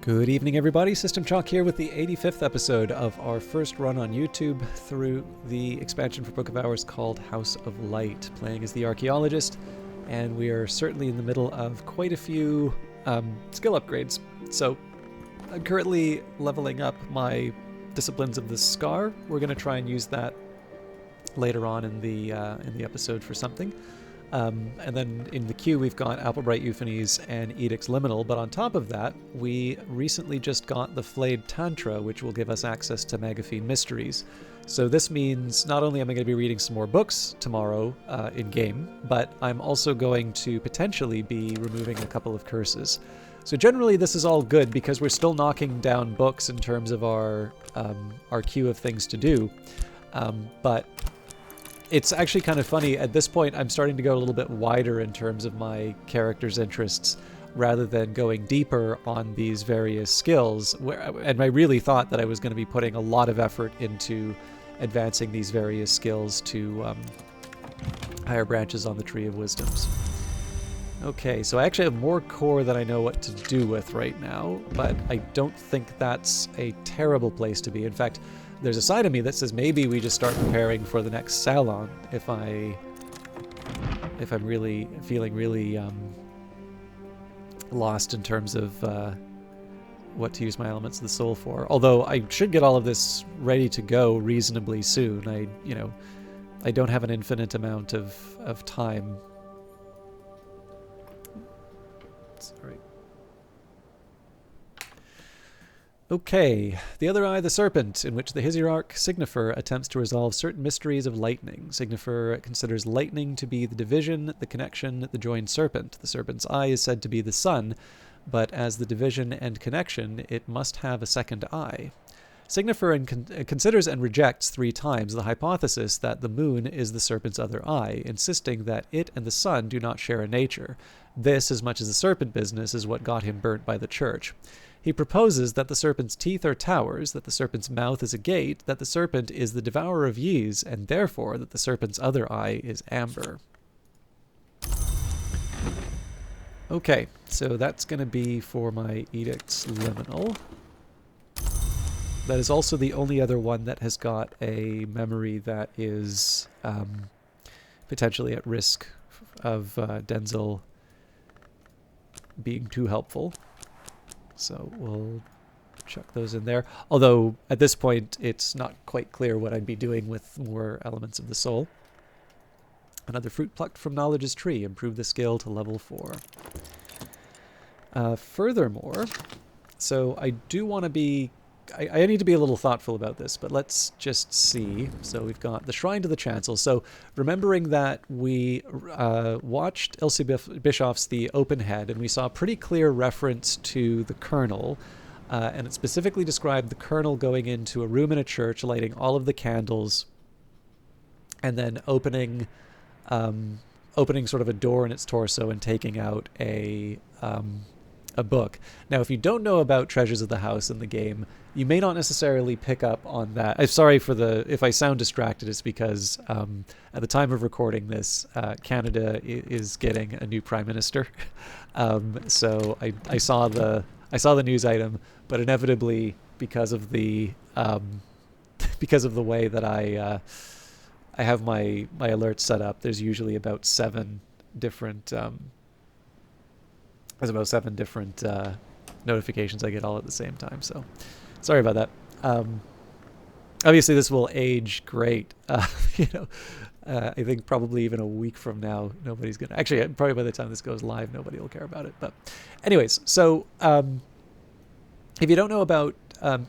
Good evening, everybody. System Chalk here with the 85th episode of our first run on YouTube through the expansion for Book of Hours called House of Light, playing as the archaeologist, and we are certainly in the middle of quite a few skill upgrades. So I'm currently leveling up my Disciplines of the Scar. We're going to try and use that later on in the episode for something. And then in the queue, we've got Applebright Euphonies and Edict's Liminal, but on top of that, we recently just got the Flayed Tantra, which will give us access to Magaphine Mysteries. So this means not only am I going to be reading some more books tomorrow in-game, but I'm also going to potentially be removing a couple of curses. So generally this is all good because we're still knocking down books in terms of our queue of things to do, but it's actually kind of funny. At this point, I'm starting to go a little bit wider in terms of my character's interests rather than going deeper on these various skills. And I really thought that I was going to be putting a lot of effort into advancing these various skills to higher branches on the Tree of Wisdoms. Okay, so I actually have more core than I know what to do with right now, but I don't think that's a terrible place to be. In fact, there's a side of me that says maybe we just start preparing for the next Salon if I'm really feeling really lost in terms of what to use my Elements of the Soul for. Although I should get all of this ready to go reasonably soon. I don't have an infinite amount of time. Sorry. Okay, The Other Eye, the Serpent, in which the Hesiarch Signifer attempts to resolve certain mysteries of lightning. Signifer considers lightning to be the division, the connection, the joined serpent. The serpent's eye is said to be the sun, but as the division and connection, it must have a second eye. Signifer considers and rejects 3 times the hypothesis that the moon is the serpent's other eye, insisting that it and the sun do not share a nature. This, as much as the serpent business, is what got him burnt by the church. He proposes that the serpent's teeth are towers, that the serpent's mouth is a gate, that the serpent is the devourer of yeas, and therefore that the serpent's other eye is amber. Okay, so that's going to be for my Edict's Liminal. That is also the only other one that has got a memory that is potentially at risk of Denzel being too helpful. So we'll chuck those in there. Although at this point, it's not quite clear what I'd be doing with more Elements of the Soul. Another fruit plucked from Knowledge's tree. Improve the skill to level 4. Furthermore, so I do want to be... I need to be a little thoughtful about this, but let's just see. So we've got the Shrine to the Chancel. So remembering that we watched Elsie Bischoff's The Open Head, and we saw a pretty clear reference to the Colonel, and it specifically described the Colonel going into a room in a church, lighting all of the candles, and then opening sort of a door in its torso and taking out a book. Now, if you don't know about Treasures of the House in the game, you may not necessarily pick up on that. I'm sorry if I sound distracted. It's because at the time of recording this, Canada is getting a new prime minister. So I saw the news item, but inevitably because of the way that I have my alerts set up, there's usually about 7 different notifications I get all at the same time. So sorry about that. Obviously this will age great. I think probably even a week from now, nobody's going to... Actually, probably by the time this goes live, nobody will care about it. But anyways, so if you don't know about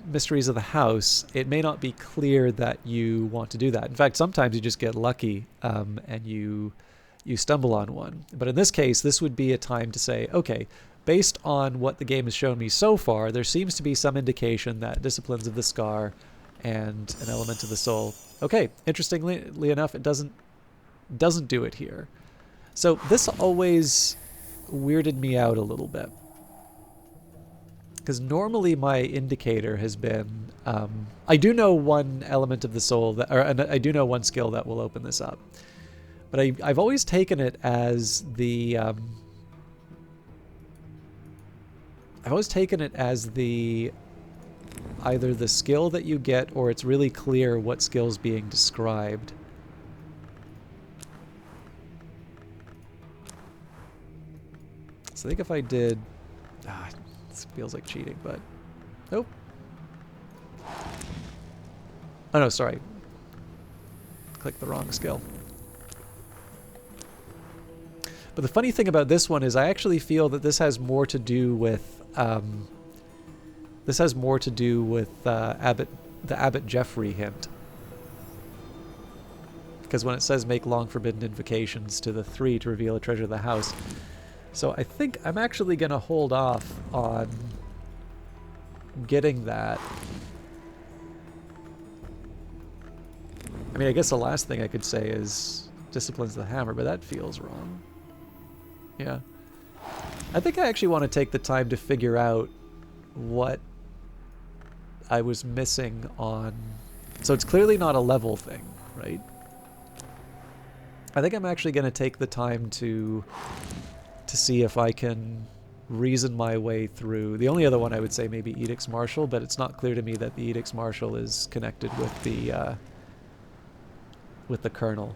Mysteries of the House, it may not be clear that you want to do that. In fact, sometimes you just get lucky and you stumble on one. But in this case, this would be a time to say, okay, based on what the game has shown me so far, there seems to be some indication that Disciplines of the Scar and an Element of the Soul. Okay, interestingly enough, it doesn't do it here. So this always weirded me out a little bit, because normally my indicator has been I do know one Element of the Soul and I do know one skill that will open this up. But I've always taken it as the I've always taken it as either the skill that you get or it's really clear what skill's being described. So I think if I did... this feels like cheating, but... Nope. Oh no, sorry. Clicked the wrong skill. But the funny thing about this one is I actually feel that this has more to do with... the Abbot Jeffrey hint. Because when it says make long forbidden invocations to the 3 to reveal a treasure of the house. So I think I'm actually going to hold off on getting that. I mean, I guess the last thing I could say is disciplines the hammer, but that feels wrong. Yeah. I think I actually want to take the time to figure out what I was missing on... So it's clearly not a level thing, right? I think I'm actually going to take the time to see if I can reason my way through. The only other one I would say maybe Edicts Martial, but it's not clear to me that the Edicts Martial is connected with the kernel.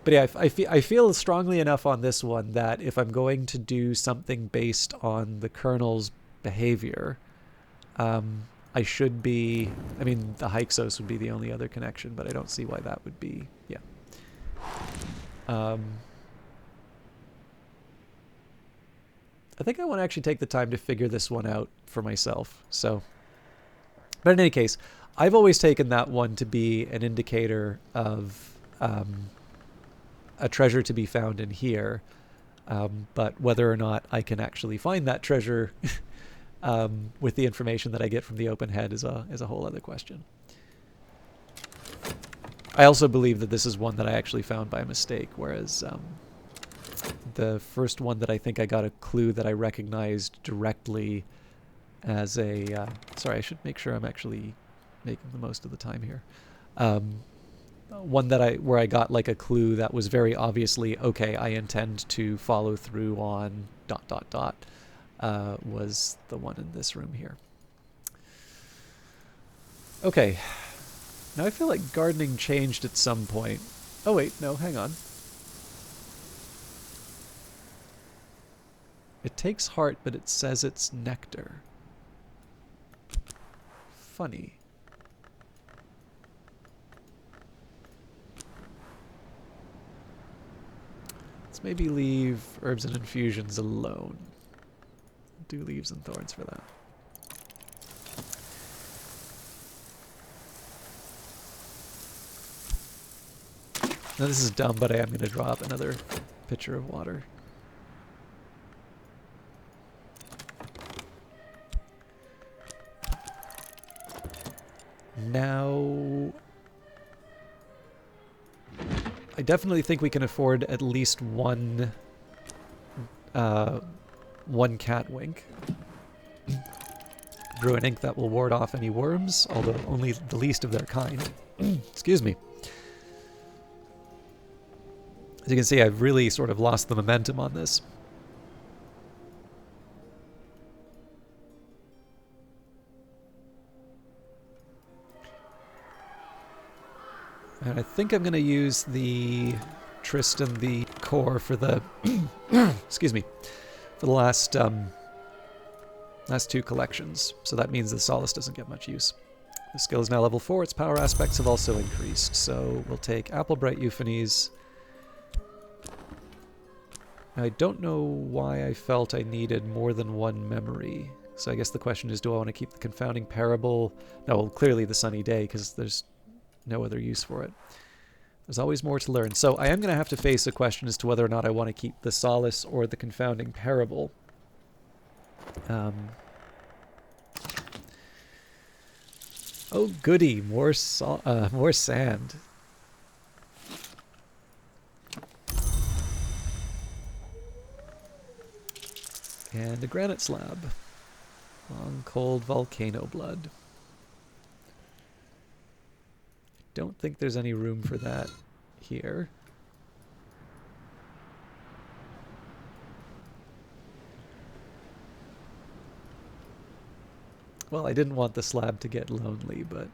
But yeah, I feel strongly enough on this one that if I'm going to do something based on the kernel's behavior, I should be... I mean, the Hyksos would be the only other connection, but I don't see why that would be... Yeah. I think I want to actually take the time to figure this one out for myself. So, but in any case, I've always taken that one to be an indicator of a treasure to be found in here. But whether or not I can actually find that treasure with the information that I get from the open head is a whole other question. I also believe that this is one that I actually found by mistake, whereas the first one that I think I got a clue that I recognized directly as a... sorry, I should make sure I'm actually making the most of the time here. One that where I got like a clue that was very obviously, okay, I intend to follow through on ... was the one in this room here. Okay. Now I feel like gardening changed at some point. Oh wait, no, hang on. It takes heart, but it says it's nectar. Funny. Let's maybe leave herbs and infusions alone. Do leaves and thorns for that. Now this is dumb, but I am going to drop another pitcher of water. Now, I definitely think we can afford at least one cat wink. Brew an ink that will ward off any worms, although only the least of their kind. Excuse me. As you can see, I've really sort of lost the momentum on this. And I think I'm going to use the Tristan the core for the excuse me, for the last 2 collections. So that means the Solace doesn't get much use. The skill is now level 4. Its power aspects have also increased. So we'll take Applebright Euphonies. I don't know why I felt I needed more than 1 memory. So I guess the question is, do I want to keep the Confounding Parable? No, well, clearly the Sunny Day, because there's no other use for it. There's always more to learn. So I am going to have to face a question as to whether or not I want to keep the Solace or the Confounding Parable. Oh goody, more sand. And a granite slab. Long cold volcano blood. Don't think there's any room for that here. Well, I didn't want the slab to get lonely, but...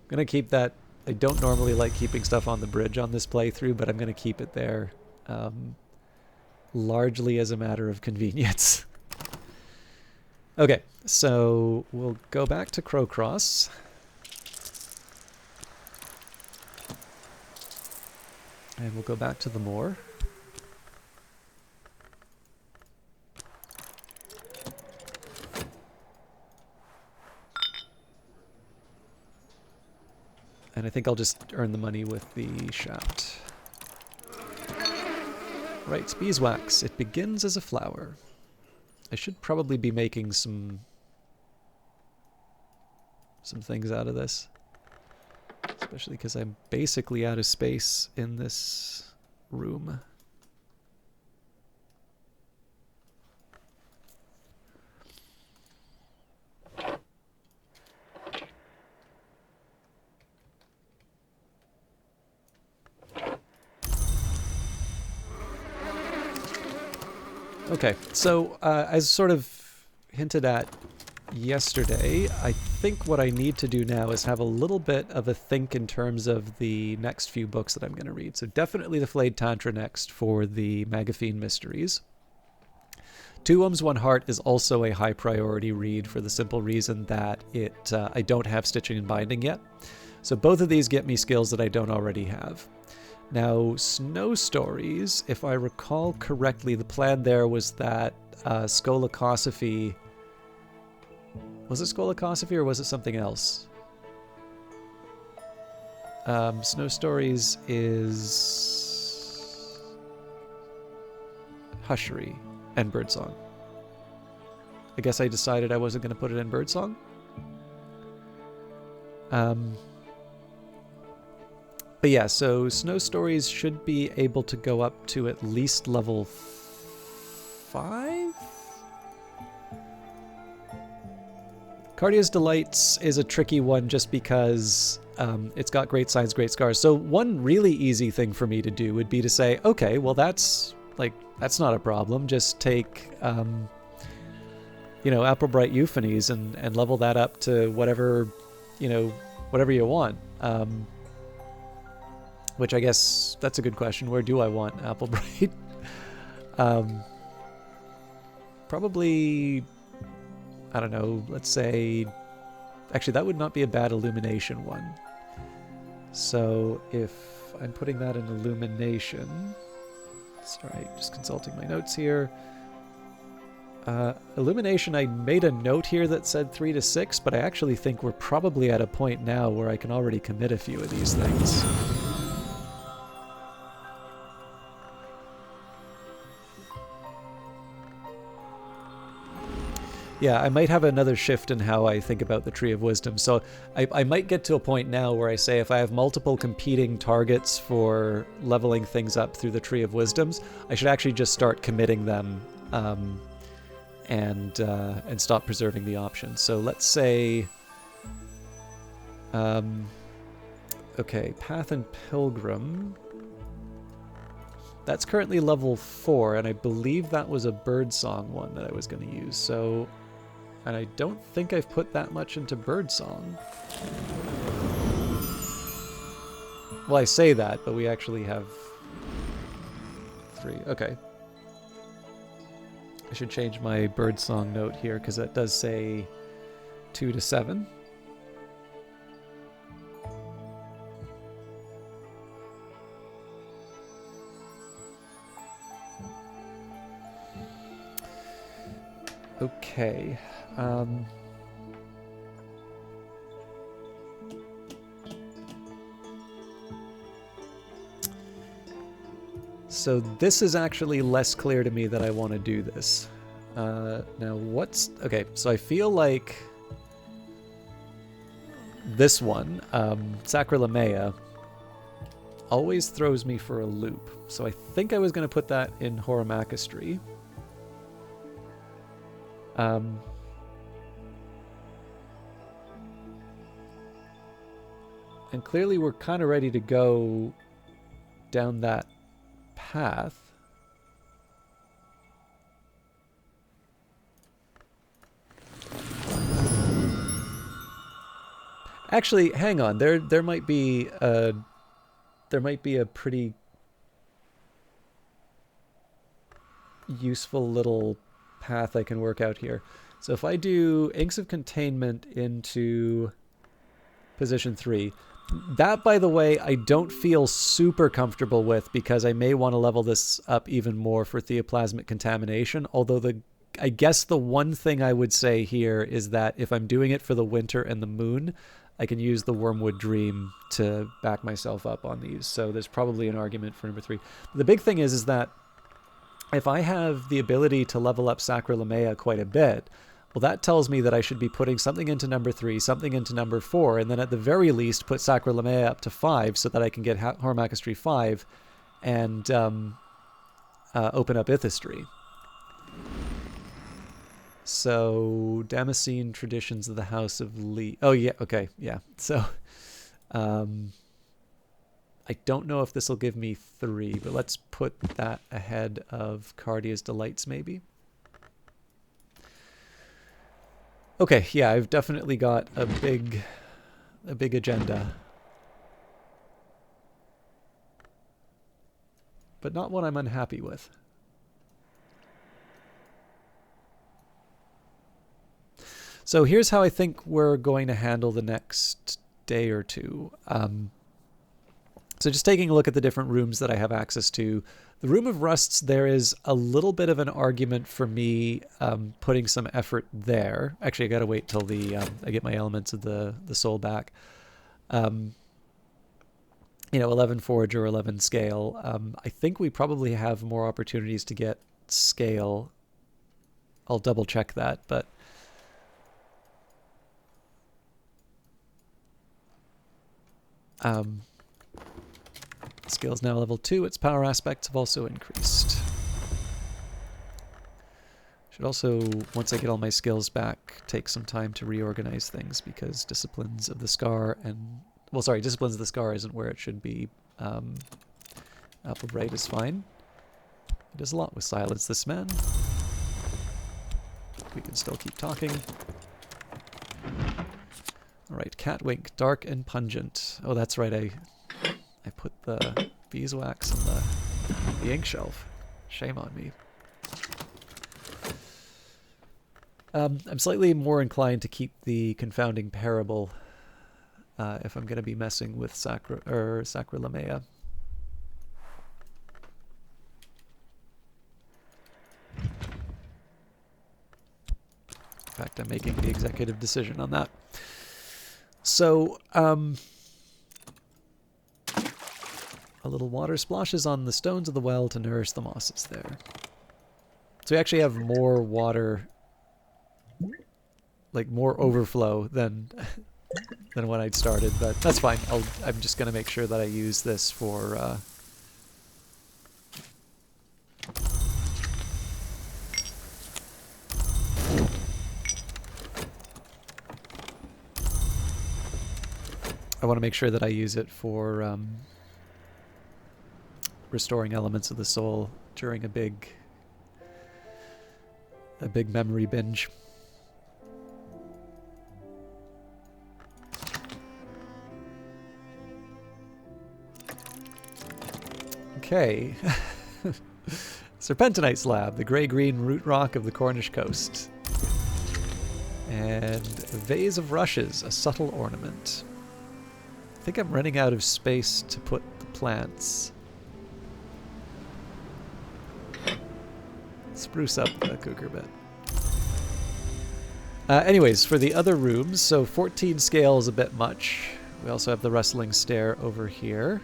I'm going to keep that. I don't normally like keeping stuff on the bridge on this playthrough, but I'm going to keep it there. Largely as a matter of convenience. Okay, so we'll go back to Crowcross. And we'll go back to the moor. And I think I'll just earn the money with the shaft. Right, beeswax. It begins as a flower. I should probably be making some things out of this. Especially because I'm basically out of space in this room. Okay, so as sort of hinted at yesterday, I think what I need to do now is have a little bit of a think in terms of the next few books that I'm going to read. So definitely the Flayed Tantra next for the Magaphine Mysteries. Two Wombs, One Heart is also a high priority read for the simple reason that I don't have stitching and binding yet. So both of these get me skills that I don't already have. Now, Snow Stories, if I recall correctly, the plan there was that Skolakosophy... Was it Skolakosophy or was it something else? Snow Stories is... Hushery and Birdsong. I guess I decided I wasn't going to put it in Birdsong. But yeah, so Snow Stories should be able to go up to at least level 5? Cardia's Delights is a tricky one just because it's got great signs, great scars. So one really easy thing for me to do would be to say, okay, well that's not a problem. Just take, Applebright Euphonies and level that up to whatever you want. Which I guess that's a good question. Where do I want Applebright? Probably, I don't know, let's say... Actually, that would not be a bad illumination one. So if I'm putting that in illumination... Sorry, just consulting my notes here. Illumination, I made a note here that said 3 to 6, but I actually think we're probably at a point now where I can already commit a few of these things. Yeah, I might have another shift in how I think about the Tree of Wisdom. So I might get to a point now where I say if I have multiple competing targets for leveling things up through the Tree of Wisdoms, I should actually just start committing them and stop preserving the options. So let's say... okay, Path and Pilgrim. That's currently level 4, and I believe that was a Birdsong one that I was going to use. So... And I don't think I've put that much into Birdsong. Well, I say that, but we actually have 3. Okay. I should change my Birdsong note here, because that does say 2 to 7. Okay. So this is actually less clear to me that I want to do this. Now what's... Okay, so I feel like this one, Sacralamea, always throws me for a loop. So I think I was going to put that in Horamachistry. And clearly we're kind of ready to go down that path. Actually, hang on. There might be a pretty useful little path I can work out here. So if I do Inks of Containment into position 3, that, by the way, I don't feel super comfortable with because I may want to level this up even more for Theoplasmic Contamination, although I guess the one thing I would say here is that if I'm doing it for the winter and the moon, I can use the Wormwood Dream to back myself up on these. So there's probably an argument for number 3. The big thing is that if I have the ability to level up Sacrolamea quite a bit, well, that tells me that I should be putting something into number 3, something into number 4, and then at the very least put Sacrolamea up to 5 so that I can get Hormacistry 5 and open up Ithistry. So, Damascene Traditions of the House of Lee. Oh, yeah, okay, yeah. So, I don't know if this will give me 3, but let's put that ahead of Cardia's Delights, maybe. Okay, yeah, I've definitely got a big agenda. But not one I'm unhappy with. So here's how I think we're going to handle the next day or two. So just taking a look at the different rooms that I have access to. The Room of Rusts, there is a little bit of an argument for me putting some effort there. Actually, I got to wait till I get my elements of the soul back. 11 Forge or 11 Scale. I think we probably have more opportunities to get Scale. I'll double check that, but Scale's now level 2. Its power aspects have also increased. Should also, once I get all my skills back, take some time to reorganize things because Disciplines of the Scar Disciplines of the Scar isn't where it should be. Applebright is fine. It does a lot with Silence This Man. We can still keep talking. Alright, Catwink, Dark and Pungent. Oh, that's right, I put the beeswax on the ink shelf. Shame on me. I'm slightly more inclined to keep the Confounding Parable if I'm going to be messing with Sacrolamea. In fact, I'm making the executive decision on that. So, a little water splashes on the stones of the well to nourish the mosses there. So we actually have more water, like more overflow than when I'd started, but that's fine. I'm just going to make sure that I use this for... I want to make sure that I use it for restoring elements of the soul during a big memory binge. Okay. Serpentinite slab, the gray-green root rock of the Cornish coast. And a vase of rushes, a subtle ornament. I think I'm running out of space to put the plants. Spruce up the cougar bit. Anyways, for the other rooms, so 14 scale is a bit much. We also have the rustling stair over here.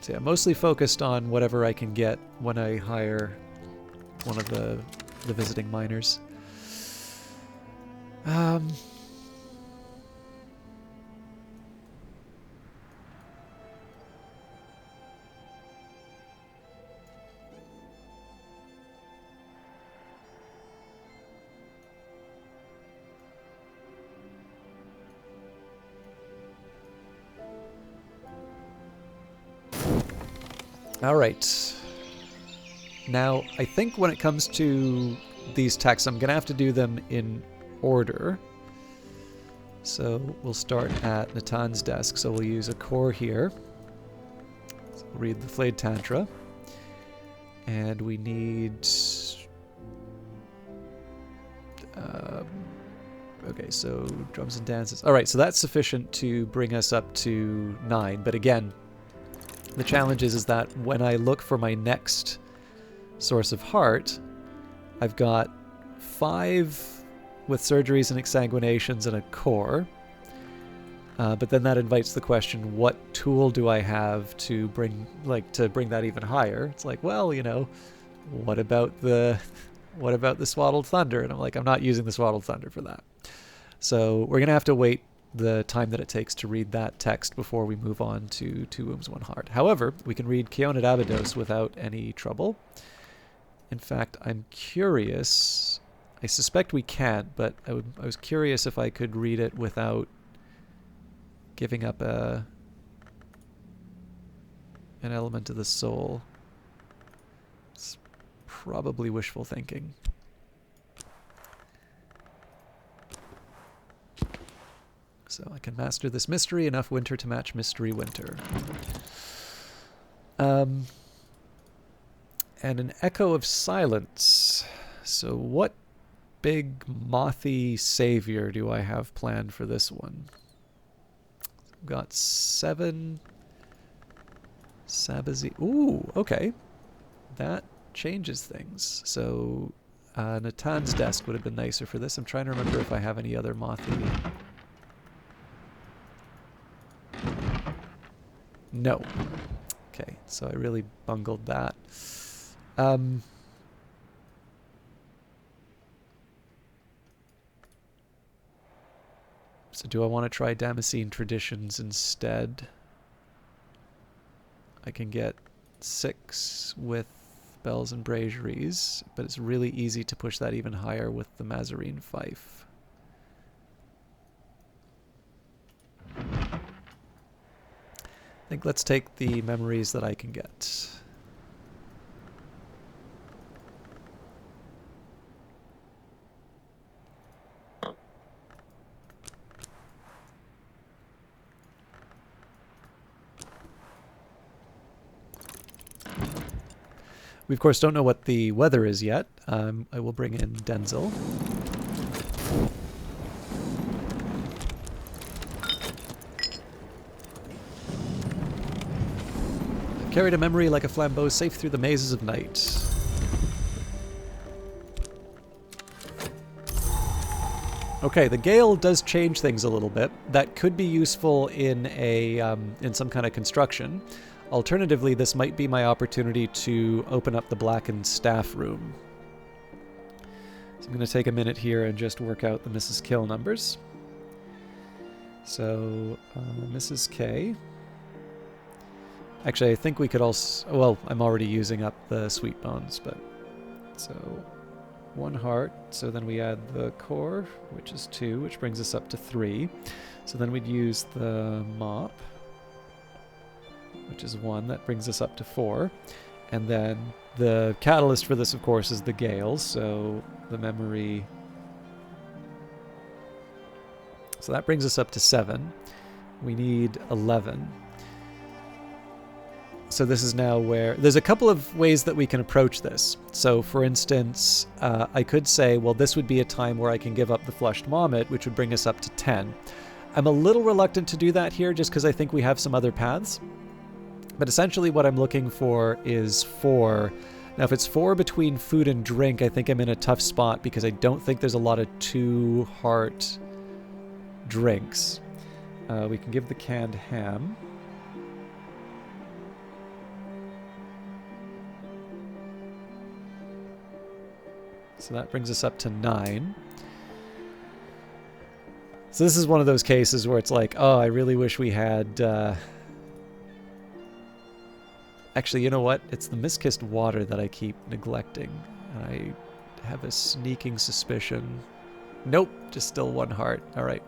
So yeah, mostly focused on whatever I can get when I hire one of the visiting miners. All right. Now, I think when it comes to these texts, I'm going to have to do them in order. So we'll start at Natan's desk. So we'll use a core here. So we'll read the Flayed Tantra. And we need... okay, so drums and dances. All right, so that's sufficient to bring us up to 9. But again, the challenge is that when I look for my next source of heart, I've got 5 with surgeries and exsanguinations and a core. But then that invites the question, what tool do I have to bring that even higher? It's like, well, you know, what about the Swaddled Thunder? And I'm like, I'm not using the Swaddled Thunder for that. So we're going to have to wait the time that it takes to read that text before we move on to 2 Wombs, 1 Heart. However, we can read Keonid Abydos without any trouble. In fact, I'm curious. I suspect we can't, but I was curious if I could read it without giving up an element of the soul. It's probably wishful thinking. So I can master this mystery, enough winter to match mystery winter. And an echo of silence. So what big mothy savior do I have planned for this one? I've got 7 Sabazi. Ooh, okay. That changes things. So Natan's desk would have been nicer for this. I'm trying to remember if I have any other mothy. No. Okay, so I really bungled that. So do I want to try Damascene Traditions instead? I can get 6 with bells and braziers, but it's really easy to push that even higher with the Mazarine Fife. I think let's take the memories that I can get. We, of course, don't know what the weather is yet. I will bring in Denzel. Carried a memory like a flambeau safe through the mazes of night. Okay, the gale does change things a little bit. That could be useful in in some kind of construction. Alternatively, this might be my opportunity to open up the blackened staff room. So I'm going to take a minute here and just work out the Mrs. Kill numbers. So, Mrs. K. Actually, I think we could also... Well, I'm already using up the sweet bones, but... So, 1 heart. So then we add the core, which is 2, which brings us up to 3. So then we'd use the mop, which is 1. That brings us up to 4. And then the catalyst for this, of course, is the gale. So the memory... So that brings us up to 7. We need 11. So this is now where... There's a couple of ways that we can approach this. So, for instance, I could say, well, this would be a time where I can give up the flushed Mommet, which would bring us up to 10. I'm a little reluctant to do that here just because I think we have some other paths. But essentially what I'm looking for is 4. Now, if it's 4 between food and drink, I think I'm in a tough spot because I don't think there's a lot of 2-heart drinks. We can give the canned ham. So that brings us up to 9. So this is one of those cases where it's like, oh, I really wish we had... Actually, you know what? It's the Mistkissed Water that I keep neglecting. I have a sneaking suspicion. Nope, just still 1 heart. All right.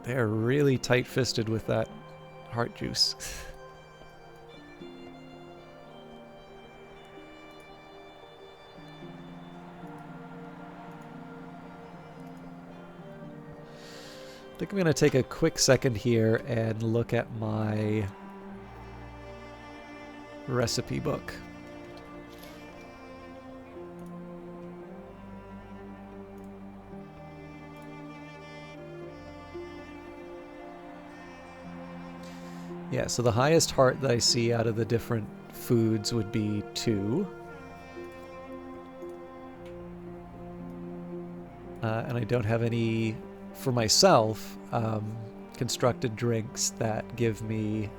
They're really tight-fisted with that heart juice. I think I'm going to take a quick second here and look at my recipe book. Yeah, so the highest heart that I see out of the different foods would be 2. And I don't have any, for myself, constructed drinks that give me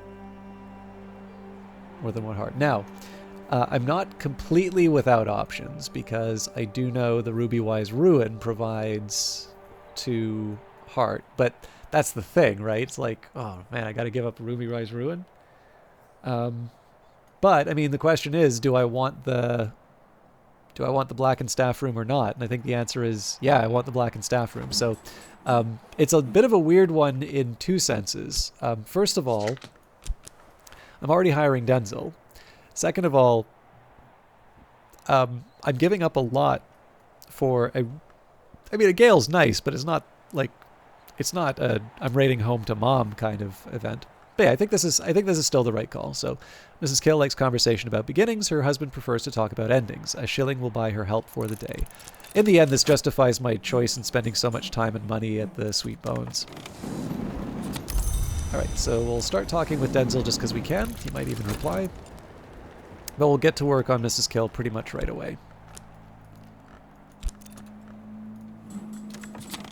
more than 1 heart. Now, I'm not completely without options, because I do know the Ruby-Wise Ruin provides 2 heart, but that's the thing, right? It's like, oh man, I got to give up Ruby-Wise Ruin. But I mean, the question is, do I want the Blackened Staff Room or not? And I think the answer is, yeah, I want the Blackened Staff Room. So it's a bit of a weird one in 2 senses. First of all, I'm already hiring Denzel. Second of all, I'm giving up a lot for a... I mean, a Gale's nice, but it's not like... It's not a I'm raiding home to mom kind of event. But yeah, I think this is still the right call. So Mrs. Kill likes conversation about beginnings. Her husband prefers to talk about endings. A shilling will buy her help for the day. In the end, this justifies my choice in spending so much time and money at the Sweet Bones. Alright, so we'll start talking with Denzel just because we can. He might even reply. But we'll get to work on Mrs. Kill pretty much right away.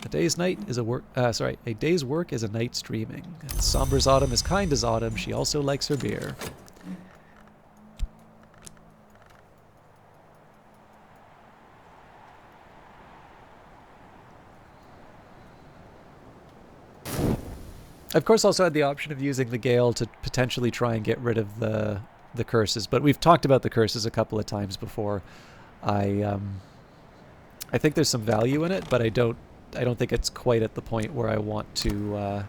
A day's work is a night's dreaming. Somber as autumn is kind as autumn. She also likes her beer. Of course, also had the option of using the Gale to potentially try and get rid of the curses, but we've talked about the curses a couple of times before. I think there's some value in it, but I don't think it's quite at the point where I want to...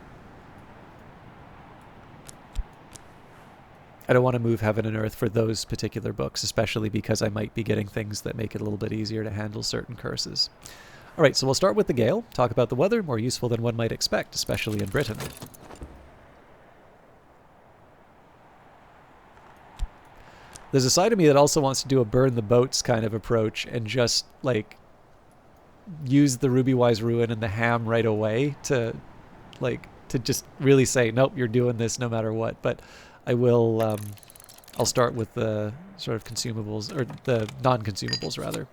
I don't want to move Heaven and Earth for those particular books, especially because I might be getting things that make it a little bit easier to handle certain curses. Alright, so we'll start with the Gale, talk about the weather, more useful than one might expect, especially in Britain. There's a side of me that also wants to do a burn the boats kind of approach and just, like, use the Ruby-Wise Ruin and the ham right away to just really say, nope, you're doing this no matter what. But I will, I'll start with the sort of consumables, or the non-consumables rather.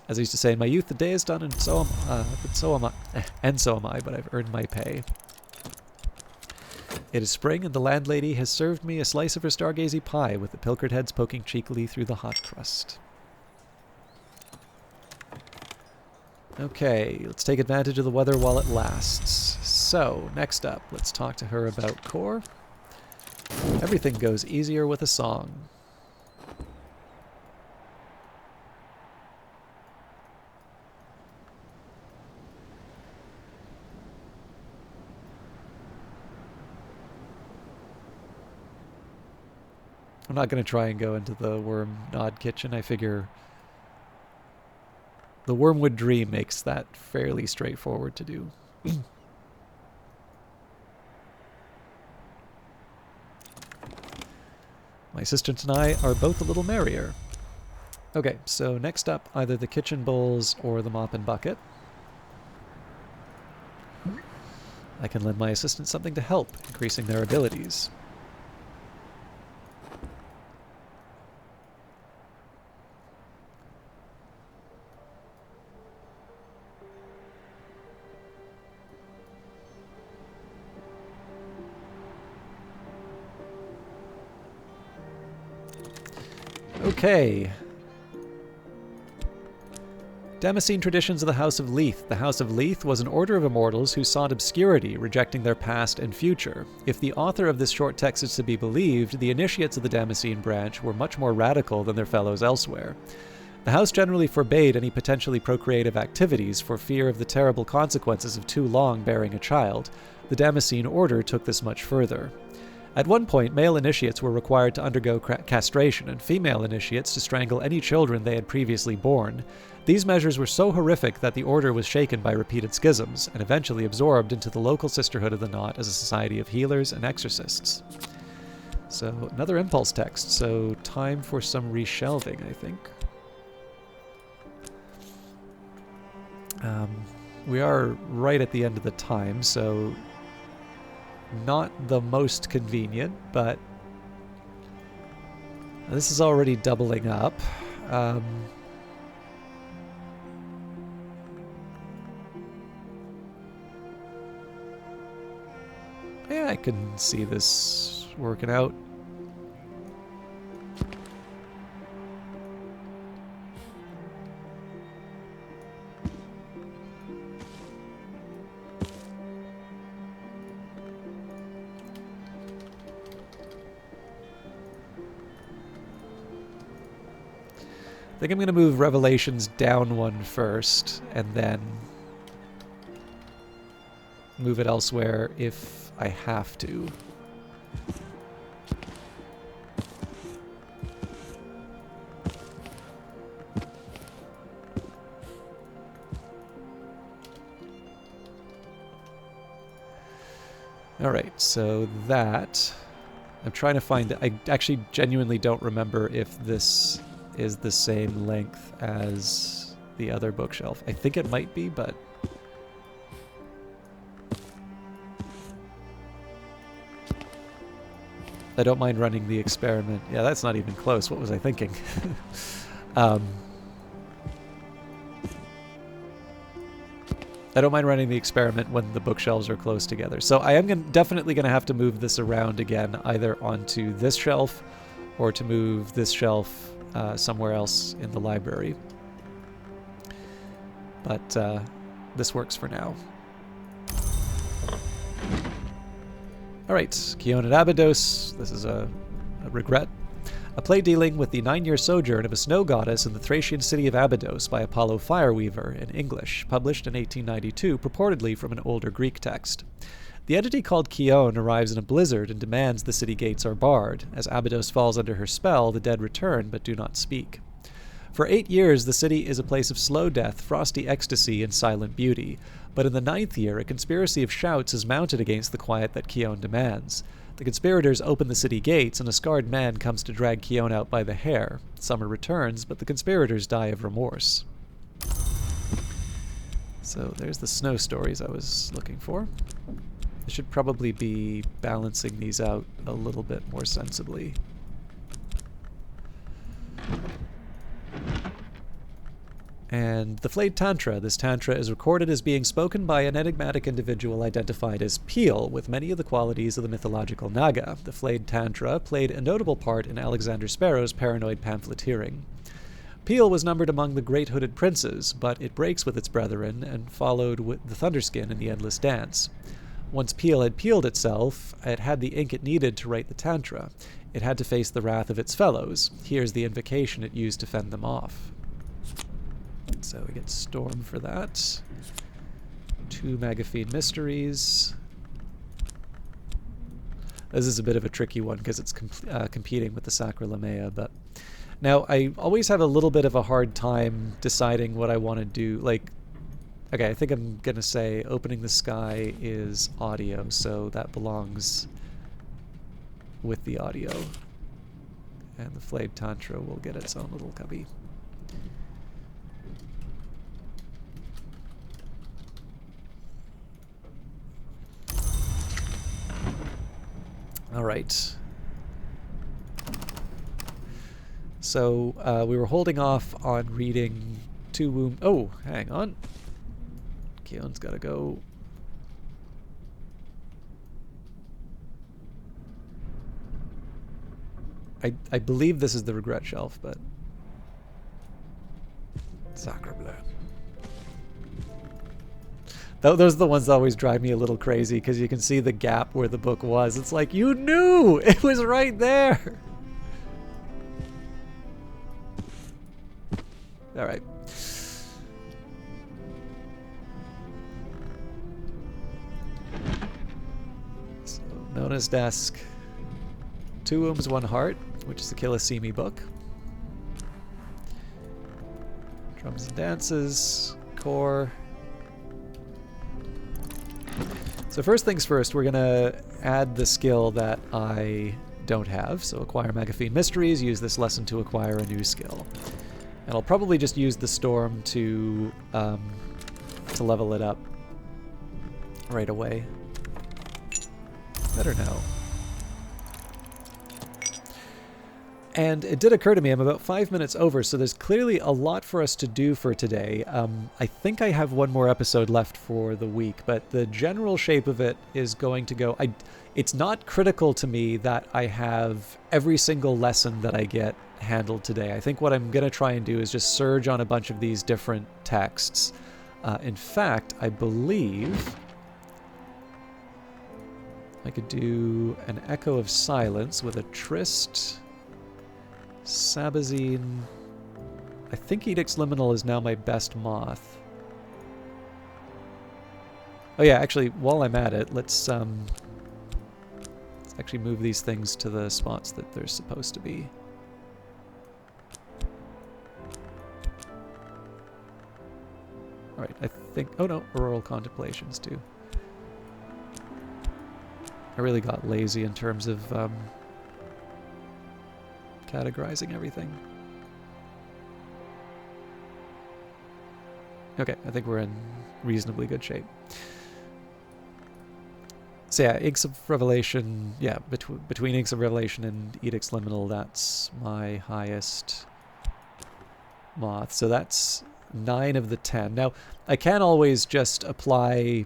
As I used to say in my youth, the day is done and so am I, but I've earned my pay. It is spring, and the landlady has served me a slice of her stargazy pie with the pilchard heads poking cheekily through the hot crust. Okay, let's take advantage of the weather while it lasts. So, next up, let's talk to her about Core. Everything goes easier with a song. I'm not going to try and go into the Worm Nod Kitchen. I figure the Wormwood Dream makes that fairly straightforward to do. My assistant and I are both a little merrier. Okay, so next up, either the kitchen bowls or the mop and bucket. I can lend my assistant something to help, increasing their abilities. Okay. Damascene traditions of the House of Leith. The House of Leith was an order of immortals who sought obscurity, rejecting their past and future. If the author of this short text is to be believed, the initiates of the Damascene branch were much more radical than their fellows elsewhere. The house generally forbade any potentially procreative activities for fear of the terrible consequences of too long bearing a child. The Damascene order took this much further. At one point, male initiates were required to undergo castration and female initiates to strangle any children they had previously born. These measures were so horrific that the order was shaken by repeated schisms and eventually absorbed into the local Sisterhood of the Knot as a society of healers and exorcists. So, another impulse text. So, time for some reshelving, I think. We are right at the end of the time, so not the most convenient, but this is already doubling up. Yeah, I can see this working out. I think I'm going to move Revelations down one first, and then move it elsewhere if I have to. Alright, so that... I'm trying to find... I actually genuinely don't remember if this is the same length as the other bookshelf. I think it might be, but... I don't mind running the experiment. Yeah, that's not even close. What was I thinking? I don't mind running the experiment when the bookshelves are close together. So I am definitely going to have to move this around again, either onto this shelf or to move this shelf somewhere else in the library. But this works for now. Alright, Keon and Abydos. This is a regret. A play dealing with the 9-year sojourn of a snow goddess in the Thracian city of Abydos by Apollo Fireweaver in English, published in 1892, purportedly from an older Greek text. The entity called Keon arrives in a blizzard and demands the city gates are barred. As Abydos falls under her spell, the dead return but do not speak. For 8 years, the city is a place of slow death, frosty ecstasy, and silent beauty. But in the 9th year, a conspiracy of shouts is mounted against the quiet that Keon demands. The conspirators open the city gates, and a scarred man comes to drag Keon out by the hair. Summer returns, but the conspirators die of remorse. So there's the snow stories I was looking for. I should probably be balancing these out a little bit more sensibly. And the Flayed Tantra. This tantra is recorded as being spoken by an enigmatic individual identified as Peel, with many of the qualities of the mythological Naga. The Flayed Tantra played a notable part in Alexander Sparrow's paranoid pamphleteering. Peel was numbered among the great hooded princes, but it breaks with its brethren and followed with the Thunderskin in the Endless Dance. Once Peel had peeled itself, it had the ink it needed to write the Tantra. It had to face the wrath of its fellows. Here's the invocation it used to fend them off. So we get Storm for that. 2 Magaphine Mysteries. This is a bit of a tricky one because it's competing with the Sacra Lamea, but now I always have a little bit of a hard time deciding what I want to do. Like, okay, I think I'm going to say Opening the Sky is audio, so that belongs with the audio. And the Flayed Tantra will get its own little cubby. All right. So we were holding off on reading Two Womb. Oh, hang on. Keon's got to go. I believe this is the regret shelf, but Sacre Bleu. Those are the ones that always drive me a little crazy because you can see the gap where the book was. It's like, you knew! It was right there! Alright. So, Nona's desk. 2 wombs, 1 heart, which is the Kill a See-Me book. Drums and dances, core. So first things first, we're gonna add the skill that I don't have. So acquire Magaphine Mysteries, use this lesson to acquire a new skill. And I'll probably just use the Storm to level it up right away. Better now. And it did occur to me, I'm about 5 minutes over, so there's clearly a lot for us to do for today. I think I have one more episode left for the week, but the general shape of it is going to go... It's not critical to me that I have every single lesson that I get handled today. I think what I'm going to try and do is just surge on a bunch of these different texts. In fact, I believe I could do an Echo of Silence with a Tryst... Sabazine. I think Edict's Liminal is now my best moth. Oh yeah, actually, while I'm at it, let's actually move these things to the spots that they're supposed to be. Alright, I think... Oh no, Auroral Contemplations too. I really got lazy in terms of categorizing everything. Okay, I think we're in reasonably good shape. So yeah, Inks of Revelation, yeah, between Inks of Revelation and Edict's Liminal, that's my highest moth. So that's 9 of the 10. Now, I can always just apply,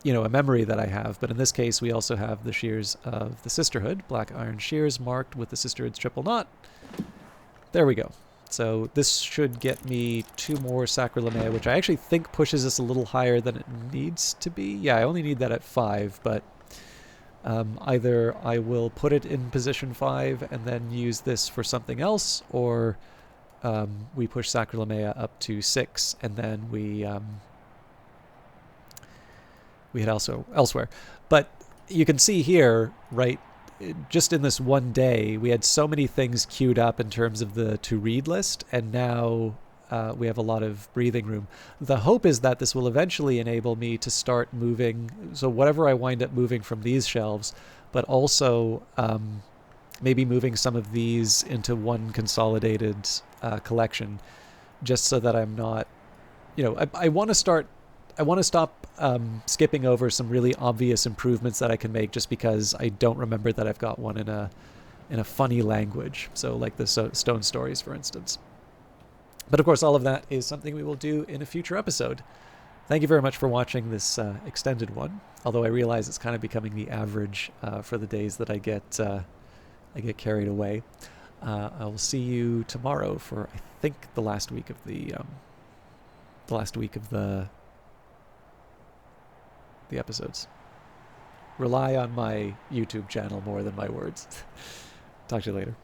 you know, a memory that I have, but in this case we also have the shears of the Sisterhood, black iron shears marked with the Sisterhood's triple knot. There we go. So this should get me 2 more Sacrolamea, which I actually think pushes us a little higher than it needs to be. Yeah, I only need that at 5, but either I will put it in position 5 and then use this for something else, or we push Sacrolamea up to 6 and then we head also elsewhere. But you can see here, right, just in this one day, we had so many things queued up in terms of the to-read list, and now we have a lot of breathing room. The hope is that this will eventually enable me to start moving, so whatever I wind up moving from these shelves, but also maybe moving some of these into one consolidated collection, just so that I'm not, you know, I want to stop skipping over some really obvious improvements that I can make just because I don't remember that I've got one in a funny language. So like the Stone Stories, for instance. But of course, all of that is something we will do in a future episode. Thank you very much for watching this extended one, although I realize it's kind of becoming the average for the days that I get carried away. I will see you tomorrow for, I think, the last week of the episodes. Rely on my YouTube channel more than my words. Talk to you later.